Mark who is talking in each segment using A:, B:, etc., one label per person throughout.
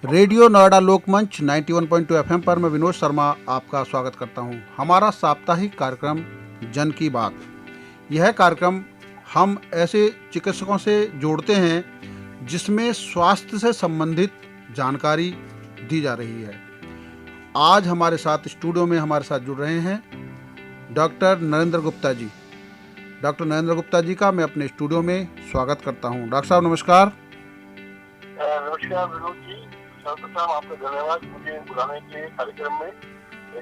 A: Radio Noida लोकमंच 91.2 FM पर मैं विनोद शर्मा आपका स्वागत करता हूं। हमारा साप्ताहिक कार्यक्रम जन की बात। यह कार्यक्रम हम ऐसे चिकित्सकों से जोड़ते हैं जिसमें स्वास्थ्य से संबंधित जानकारी दी जा रही है। आज हमारे साथ स्टूडियो में हमारे साथ जुड़ रहे हैं डॉक्टर नरेंद्र गुप्ता जी। डॉक्टर नरेंद्र गुप्ता जी का मैं अपने स्टूडियो में स्वागत करता हूं। डॉक्टर साहब नमस्कार।
B: नमस्कार विनोद जी, सर्वप्रथम आपका धन्यवाद मुझे बुलाने के कार्यक्रम में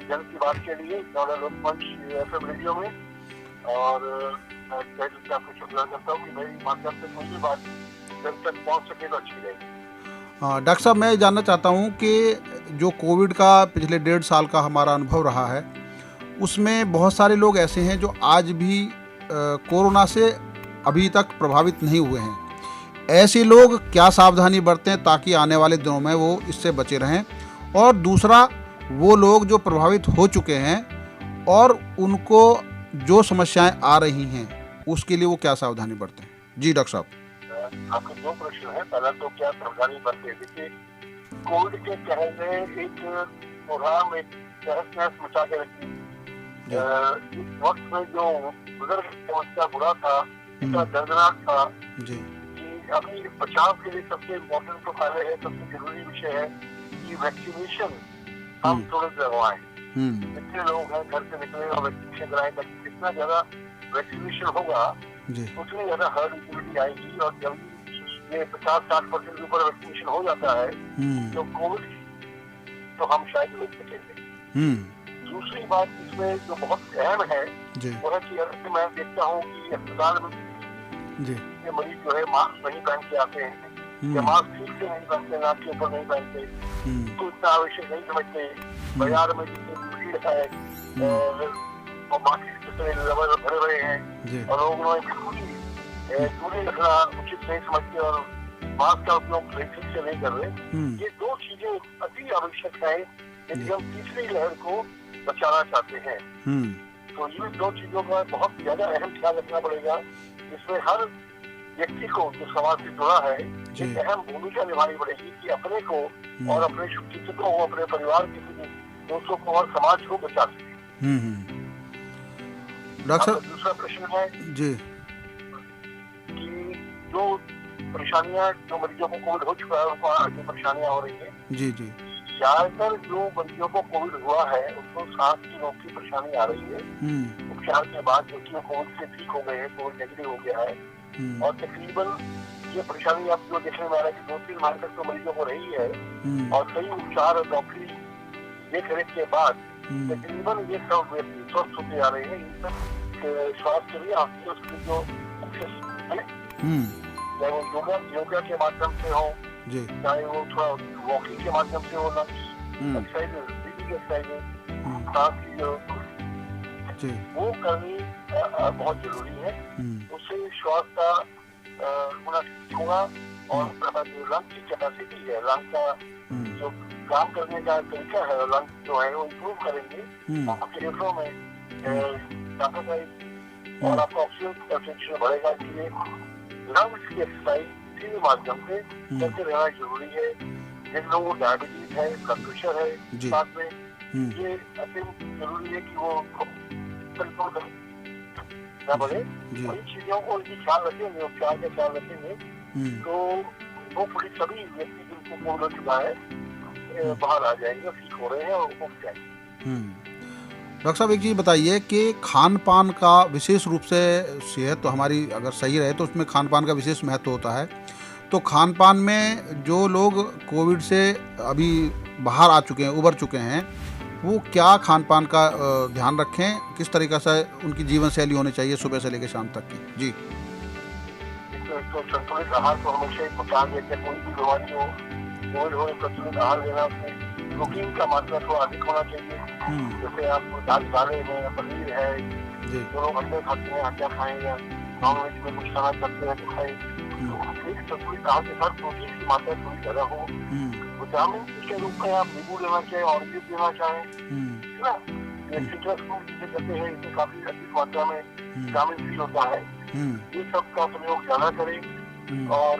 B: जन की बात के लिए नोएडा लोकमंच एफएम रेडियो में। और मैं आपको शुक्रिया करता हूँ कि मेरी माध्यम से कोई भी बात जन तक पहुँच सके तो अच्छी रहेगी।
A: डॉक्टर साहब मैं जानना चाहता हूँ कि जो कोविड का पिछले 1.5 साल का हमारा अनुभव रहा है उसमें बहुत सारे लोग ऐसे हैं जो आज भी कोरोना से अभी तक प्रभावित नहीं हुए हैं। ऐसे लोग क्या सावधानी बरतें ताकि आने वाले दिनों में वो इससे बचे रहें, और दूसरा वो लोग जो प्रभावित हो चुके हैं और उनको जो समस्याएं आ रही हैं उसके लिए वो क्या सावधानी बरतें? जी डॉक्टर साहब।
B: आपके दो प्रश्न है। पहला तो क्या सावधानी बरतें। देखिए, कोविड के कहर ने एक मुहिम एक तहस नहस मचा के रखी। इस वक्त में जो बुजुर्ग समस्या बुरा था, इतना दर्दनाक था
A: जी।
B: अभी बचाव के लिए सबसे इम्पोर्टेंट तो पहले है, सबसे जरूरी विषय है कि वैक्सीनेशन हम तुरंत लगवाएं। जितने लोग हैं घर से निकले और वैक्सीनेशन कराएं, ताकि जितना ज्यादा वैक्सीनेशन होगा उतनी ज्यादा हर्ड इम्यूनिटी आएगी। और जब ये 50-60% के ऊपर वैक्सीनेशन हो जाता है तो कोविड तो हम शायद रोक सकेंगे। दूसरी बात इसमें जो बहुत अहम है वो है कि अगर मैं देखता हूँ कि अस्पताल में ये मरीज जो है मास्क नहीं पहन के आते हैं या मास्क ठीक से नहीं पहनते, नाक के ऊपर नहीं पहनते, तो इतना आवश्यक नहीं समझते। बाजार में जितनी भीड़ है और मास्क लेवल भरे भरे हैं और लोग दूरी रखना उचित नहीं समझते और मास्क का उपयोग ठीक से नहीं कर रहे। ये दो चीजें अति आवश्यक है यदि हम तीसरी लहर को बचाना चाहते हैं। तो ये दो चीजों का बहुत ज्यादा अहम ख्याल रखना पड़ेगा। इसमें हर व्यक्ति को जो समाज से जुड़ा है एक अहम भूमिका निभानी पड़ेगी कि अपने को और अपने शिक्षकों को, अपने परिवार के दोस्तों को और समाज को बचा सके।
A: डॉक्टर
B: दूसरा प्रश्न है
A: जी
B: कि जो परेशानियां जो मरीजों को कोविड हो चुका है उनको जो परेशानियां हो रही है,
A: जी जी
B: ज्यादातर जो मरीजों को कोविड हुआ है उनको सांस की रोग की परेशानी आ रही है। उपचार के बाद जो कि कोविड से ठीक हो गए हैं, कोविड नेगेटिव हो गया है, और तकरीबन ये परेशानी अब जो देखने में आ रहा है कि 2-3 माह तक तो मरीजों को रही है और कई उपचार और डॉक्टरी देख रेख के बाद तकरीबन ये सब व्यक्ति स्वस्थ होते जा रहे हैं। इन सब स्वास्थ्य के लिए आपकी जो है चाहे वो योगा के माध्यम से हो, चाहे वो थोड़ा वॉकिंग के माध्यम से हो, एक्सरसाइज ब्रीदिंग एक्सरसाइज सांस की जो वो करनी बहुत जरूरी है। उससे श्वास का होना ठीक होगा और जो लंग की कैपेसिटी है, लंग का जो काम करने का तरीका है, लंग जो है वो इम्प्रूव करेंगे, आपके फेफड़ों में ताकत आएगी और आपका ऑक्सीजन कंसंट्रेशन बढ़ेगा। इसलिए लंग्स की एक्सरसाइज किसी भी माध्यम से करते रहना जरूरी है। जिन लोगों को डायबिटीज है, ब्लड प्रेशर है साथ में, ये अत्यंत जरूरी है कि वो न बढ़े। इन चीजों को यदि ख्याल रखेंगे, उपचार का ख्याल रखेंगे तो वो पूरी सभी व्यक्ति जिनको कोविड हो चुका है बाहर आ जाएंगे, ठीक हो रहे हैं और उठ जाएंगे।
A: डॉक्टर साहब एक चीज़ बताइए कि खान पान का विशेष रूप से सेहत तो हमारी अगर सही रहे तो उसमें खान पान का विशेष महत्व होता है। तो खान पान में जो लोग कोविड से अभी बाहर आ चुके हैं, उबर चुके हैं, वो क्या खान पान का ध्यान रखें, किस तरीके से उनकी जीवन शैली होनी चाहिए सुबह से लेकर शाम तक की? जी
B: तो संतुलित आहार तो हमेशा एक बता दें कि कोई भी बीमारी हो, कोविड हो, संतुलित आहार लेना, उसमें प्रोटीन का मात्रा थोड़ा अधिक होना चाहिए। जैसे आप दाल चावल है, पनीर है, जो लोग अंडे खाते हैं अंडा खाएं या नॉन वेज में कुछ खाना करते हैं तो खाएं। तो एक संतुलित आहार के साथ प्रोटीन की मात्रा थोड़ी ज्यादा हो। विटामिन के रूप में आप नींबू लेना चाहें, ऑरेंज लेना चाहें, है ना, सिट्रस फ्रूट जिसे कहते हैं, इसमें काफी अधिक मात्रा में विटामिन सी होता है। ये सब का प्रयोग ज्यादा करें और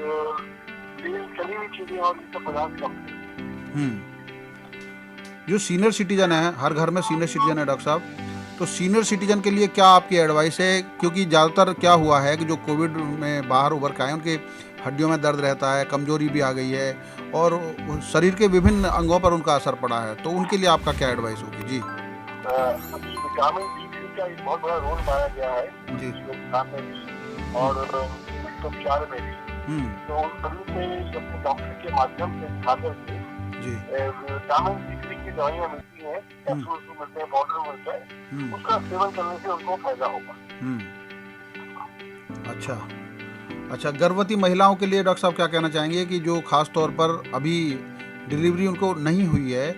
B: तेल, तली हुई चीजें और ये सब पदार्थ कम करें।
A: जो सीनियर सिटीजन है, हर घर में सीनियर सिटीजन है डॉक्टर साहब, तो सीनियर सिटीजन के लिए क्या आपकी एडवाइस है? क्योंकि ज़्यादातर क्या हुआ है कि जो कोविड में बाहर उभर के आए उनके हड्डियों में दर्द रहता है, कमजोरी भी आ गई है और शरीर के विभिन्न अंगों पर उनका असर पड़ा है, तो उनके लिए आपका क्या एडवाइस होगी? जी
B: विटामिन D3 का एक बहुत बड़ा रोल माना गया है
A: जी
B: रोकथाम में भी और उपचार में भी। तो सभी में अपने डॉक्टर के माध्यम से दिखाकर के
A: जी
B: विटामिन D3 की दवाइयाँ मिलती हैं, कैप्सूल्स मिलते हैं, पाउडर मिलता है, उसका सेवन करने से उनको फायदा होगा।
A: अच्छा, गर्भवती महिलाओं के लिए डॉक्टर साहब क्या कहना चाहेंगे कि जो खास तौर पर अभी डिलीवरी उनको नहीं हुई है,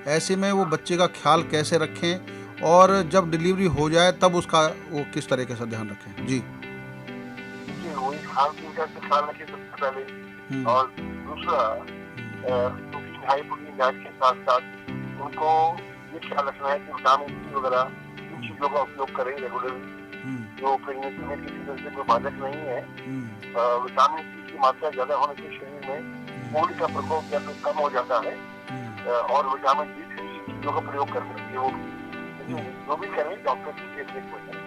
A: ऐसे में वो बच्चे का ख्याल कैसे रखें और जब डिलीवरी हो जाए तब उसका वो किस तरीके से ध्यान रखें? जी
B: वही खान पीन का ख्याल रखें सबसे पहले, और दूसरा प्रोटीन, हाई प्रोटीन डाइट के साथ साथ उनको ये ख्याल रखना है कि विटामिन डी वगैरह इन चीजों का उपयोग करें रेगुलरली, जो प्रेगनेंसी में किसी तरह से कोई बाधक नहीं है। विटामिन डी की मात्रा ज्यादा होने से शरीर में कोविड का प्रकोप या तो कम हो जाता है और विटामिन D3 चीजों का प्रयोग कर सकते हो, जो भी करें डॉक्टर की देखरेख में करें।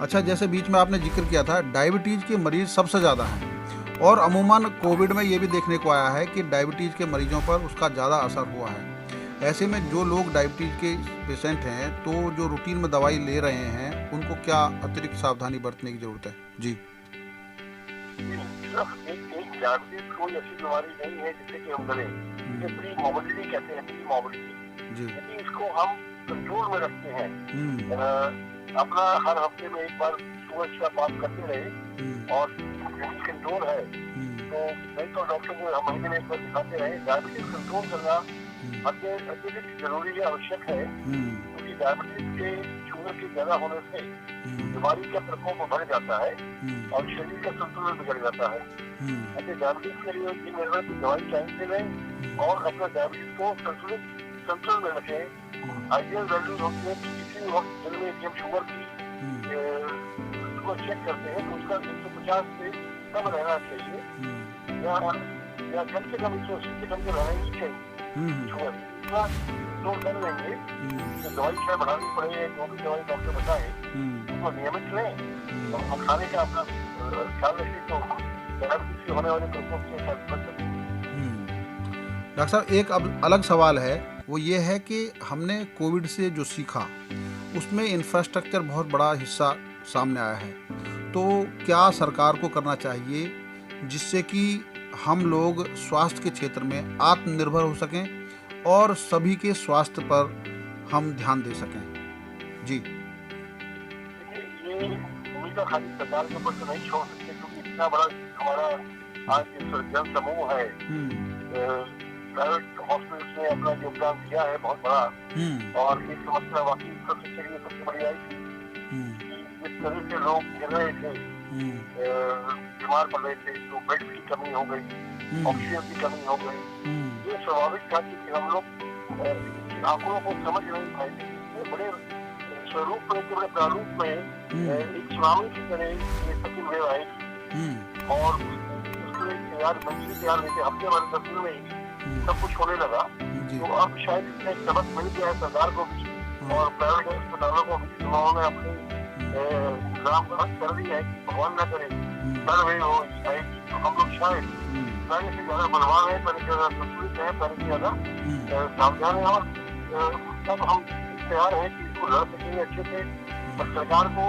A: अच्छा, जैसे बीच में आपने जिक्र किया था डायबिटीज के मरीज सबसे ज़्यादा हैं और अमूमन कोविड में ये भी देखने को आया है कि डायबिटीज के मरीजों पर उसका ज़्यादा असर हुआ है। ऐसे में जो लोग डायबिटीज के पेशेंट हैं तो जो रूटीन में दवाई ले रहे हैं उनको क्या अतिरिक्त सावधानी बरतने की जरूरत है? जी
B: एक डायबिटीज कोई ऐसी बीमारी नहीं है जिससे कि हम डरें, इसे प्री मोबिलिटी कहते हैं, प्री मोबिलिटी।
A: जी
B: यदि इसको हम कंट्रोल में रखते हैं, अपना हर हफ्ते में एक बार सुबह का पास करते रहे और यदि कंट्रोल है तो नहीं तो डॉक्टर को हम महीने में एक बार दिखाते रहे। डायबिटीज कंट्रोल करना अत्यधिक जरूरी है, आवश्यक है, क्योंकि डायबिटीज के शुगर के ज्यादा होने से बीमारी का प्रकोप बढ़ जाता है और शरीर का संतुलन बिगड़ जाता है। ऐसे डायबिटीज के लिए दिन भर की दवाई टाइम से लें और अपना डायबिटीज को संतुलन में रखें। आइडियल वैल्यूज होती है कि किसी वक्त दिन में जब शुगर की उसको चेक करते हैं तो उसका 150 से कम रहना चाहिए या कम से कम 180 से कम रहना ही चाहिए। शुगर तो कर लेंगे तो दवाई शायद बढ़ानी पड़े, जो भी दवाई डॉक्टर बताए उसको नियमित लें और खाने का अपना ख्याल रखें तो डायबिटीज से होने वाले प्रकोप से बच सकते हैं।
A: डॉक्टर साहब, एक अब अलग सवाल है, वो ये है कि हमने कोविड से जो सीखा उसमें इंफ्रास्ट्रक्चर बहुत बड़ा हिस्सा सामने आया है, तो क्या सरकार को करना चाहिए जिससे कि हम लोग स्वास्थ्य के क्षेत्र में आत्मनिर्भर हो सकें और सभी के स्वास्थ्य पर हम ध्यान दे सकें? जी
B: ये भूमिका खाली सरकार के ऊपर तो नहीं छोड़ सकते, क्योंकि इतना बड़ा हमारा आज जन समूह है, प्राइवेट हॉस्पिटल्स ने अपना योगदान दिया है बहुत बड़ा। और ये समस्या वाकई इंफ्रास्ट्रक्चर के लिए सबसे बड़ी आई थी कि जिस तरह से लोग गिर रहे थे, बीमार पड़ रहे थे, तो बेड की कमी हो गई, ऑक्सीजन की कमी हो गई। ये स्वाभाविक था कि हम लोग आंकड़ों को समझ नहीं पाए थे। बड़े स्वरूप में, बड़े प्रारूप में एक सुनामी की तरह ये सेकंड वेव आई और उसके तैयार नहीं थे, हफ्ते भर 10 दिन में ही सब कुछ होने लगा। तो अब शायद इसमें सबक मिल गया है सरकार को भी और प्राइवेट अस्पतालों को भी, उन्होंने अपने इंतजाम कर दिया है कि भगवान न करे डर वेव हो आएगी, तो हम लोग शायद पहले से ज्यादा बलवान है, पहले से ज्यादा संतुलित है, पहले से ज्यादा सावधान है और तब हम तैयार है कि इसको लड़ सकेंगे अच्छे से। और सरकार को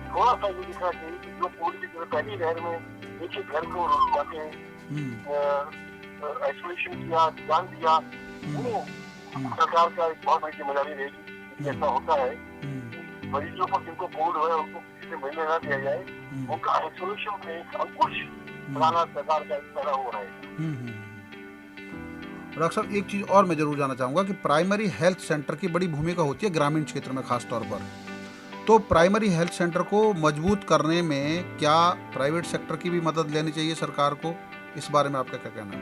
B: थोड़ा सा ये दिखना चाहिए कि जो कोविड की पहली लहर में एक ही घर को जाके आइसोलेशन किया, ध्यान दिया, वो सरकार का एक बहुत बड़ी जिम्मेदारी रहेगी। ऐसा होता है मरीजों को जिनको कोविड हुआ है उनको किसी से मिलने ना दिया जाए, उनका आइसोलेशन में एक अंकुश बनाना सरकार का एक पहला हो रहा है।
A: डॉक्टर साहब, एक चीज़ और मैं जरूर जानना चाहूँगा कि प्राइमरी हेल्थ सेंटर की बड़ी भूमिका होती है ग्रामीण क्षेत्र में खास तौर पर, तो प्राइमरी हेल्थ सेंटर को मजबूत करने में क्या प्राइवेट सेक्टर की भी मदद लेनी चाहिए सरकार को? इस बारे में आपका क्या कहना है?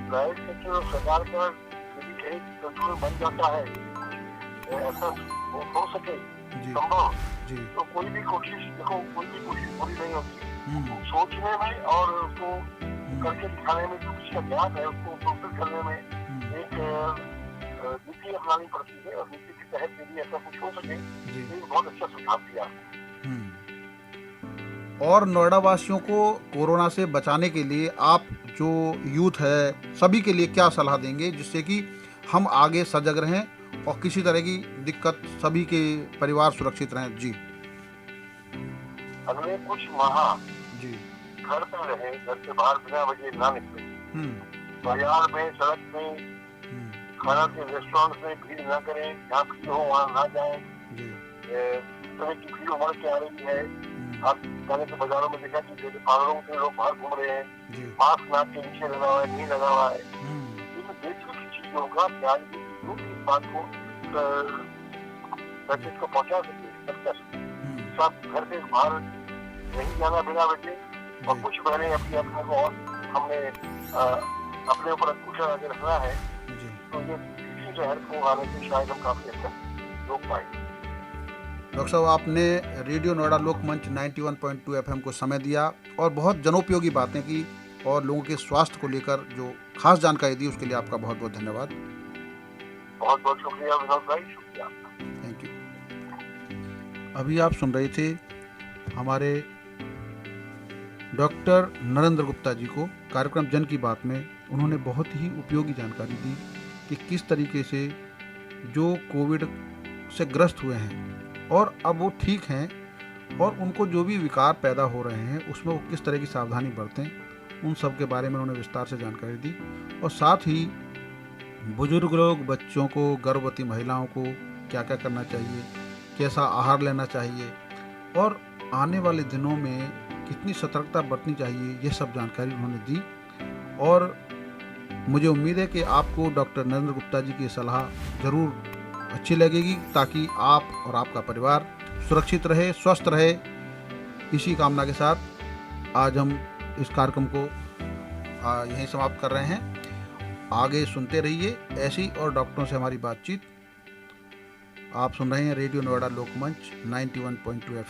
B: प्राइवेट सेक्टर और सरकार का यदि कहीं कंट्रोल बन जाता है, ऐसा हो सके संभव, तो कोई भी कोशिश, देखो कोई भी कोशिश पूरी नहीं होती, सोचने में और उसको करके दिखाने में जो उसका ज्ञान है उसको फुलफिल करने में एक नीति अपनानी पड़ती है, और नीति के तहत यदि ऐसा कुछ हो सके तो एक बहुत अच्छा सुझाव दिया।
A: और नोएडा वासियों को कोरोना से बचाने के लिए आप जो यूथ है सभी के लिए क्या सलाह देंगे, जिससे कि हम आगे सजग रहें और किसी तरह की दिक्कत सभी के परिवार सुरक्षित रहें? जी
B: अगले कुछ माह
A: जी
B: घर पे रहे, घर से बाहर बिना वजह ना निकले, बाजार में, सड़क में, खाना के रेस्टोरेंट में भीड़ ना करें, जहाँ भीड़ हो वहाँ ना जाएं। तरह की भीड़ उमड़ के आ रही है, आप जाने के बाजारों में देखा कि जैसे पार्लरों में लोग बाहर घूम रहे हैं, मास्क नाक के नीचे लगा हुआ है, नहीं लगा हुआ है। ये तो बेसिक चीजों का ध्यान इस बात को मैसेज को पहुँचा सकते सब घर से बाहर नहीं जाना बिना वजह, और कुछ बहने अपनी अपने को, और हमने अपने ऊपर अंकुश लगा रखना है, तो ये इसी शहर को आने से शायद हम काफी हद तक रोक पाएंगे।
A: डॉक्टर साहब, आपने रेडियो नोएडा लोकमंच 91.2 FM को समय दिया और बहुत जनोपयोगी बातें की और लोगों के स्वास्थ्य को लेकर जो खास जानकारी दी उसके लिए आपका बहुत बहुत धन्यवाद।
B: बहुत बहुत शुक्रिया विनोद भाई, शुक्रिया आपका।
A: Thank you. अभी आप सुन रहे थे हमारे डॉक्टर नरेंद्र गुप्ता जी को कार्यक्रम जन की बात में। उन्होंने बहुत ही उपयोगी जानकारी दी कि किस तरीके से जो कोविड से ग्रस्त हुए हैं और अब वो ठीक हैं और उनको जो भी विकार पैदा हो रहे हैं उसमें वो किस तरह की सावधानी बरतें, उन सब के बारे में उन्होंने विस्तार से जानकारी दी। और साथ ही बुजुर्ग लोग, बच्चों को, गर्भवती महिलाओं को क्या क्या करना चाहिए, कैसा आहार लेना चाहिए और आने वाले दिनों में कितनी सतर्कता बरतनी चाहिए, ये सब जानकारी उन्होंने दी। और मुझे उम्मीद है कि आपको डॉक्टर नरेंद्र गुप्ता जी की सलाह ज़रूर अच्छी लगेगी, ताकि आप और आपका परिवार सुरक्षित रहे, स्वस्थ रहे। इसी कामना के साथ आज हम इस कार्यक्रम को यहीं समाप्त कर रहे हैं। आगे सुनते रहिए ऐसी और डॉक्टरों से हमारी बातचीत। आप सुन रहे हैं रेडियो नोएडा लोकमंच 91.2 FM।